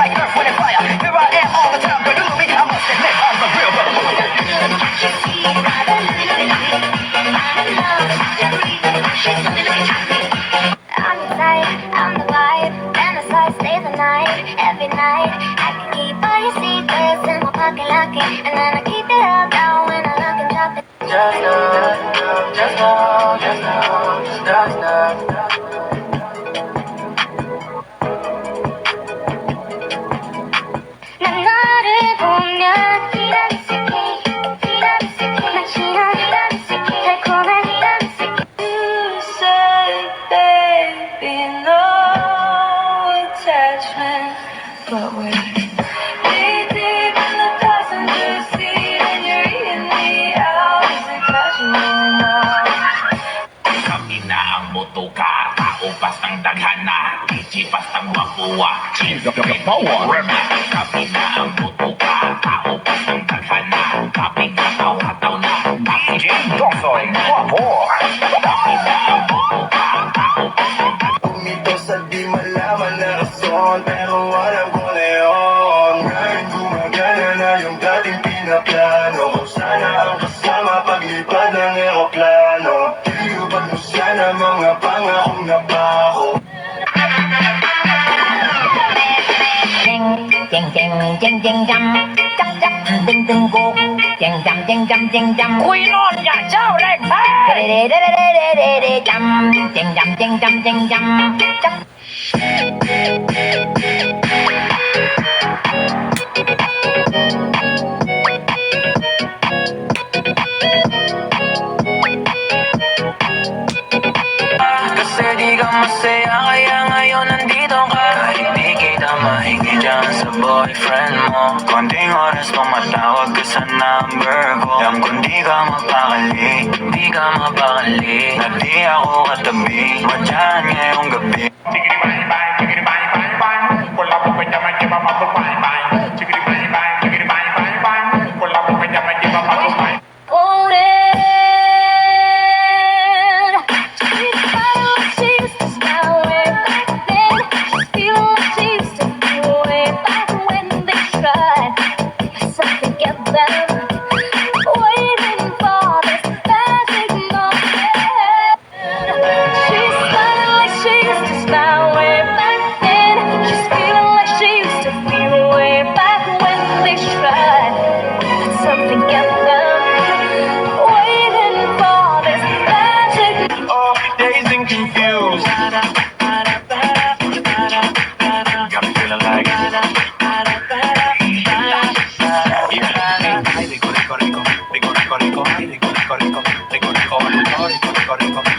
like earth, wind, and fire. Here I am all the time, but look at me, I must admit I'm the real motherfucker. I'm the type, I'm the vibe, fantasize, stay the night, every night. I can keep all your secrets in my pocket, lock it, and then I keep it all down when I lock and drop it. Just know, just know, just know, just know. 난 너를 보면 이란스케 난 싫어 달콤한 이란스케. You say, baby, no attachment, but we're deep in the passenger seat, and you're eating me out. Is it casual now? Kami na ang motoka, tao bastang daghana, DJ bastang mapuwa, change the power. Kami na ang motoka, tao bastang daghana, kaping hataw-hataw na, DJ Dongsoy, guwapo. Kami na ang motoka, tao bastang daghana. Umito sa di malaman na rason, pero alam ko na yun. Ngayon gumagana na yung dating pinaplano, kung sana ang kasama paglipad ng eroplano. Tinubad mo siya na mga pangakong nabaho. Cheng cheng cheng cheng chăm chắc chắc tinh tinh cô cheng chăm cheng chăm cheng chăm quy non nhà sao lên thế đê đê đê đê đê đê đê chăm cheng chăm cheng chăm cheng chăm chắc. Kasi di ka masaya kaya ngayon nandito ka. Kahit di kita mahingi dyan sa boyfriend mo, konting oras pang matawag ka sa number ko. Alam kung di ka mapakali, di ka mapakali, na di ako katabi mo dyan ngayong gabi. Chickity bang bang, chickity bang bang bang, wala po kanya magkipapapag bang bang. Chickity bang bang, chickity bang bang bang, wala po kanya magkipapapag bang. Dazed and confused. Got me feeling like rico, rico, rico, rico, rico, rico, rico, rico, rico, rico, rico, rico, rico, rico, rico.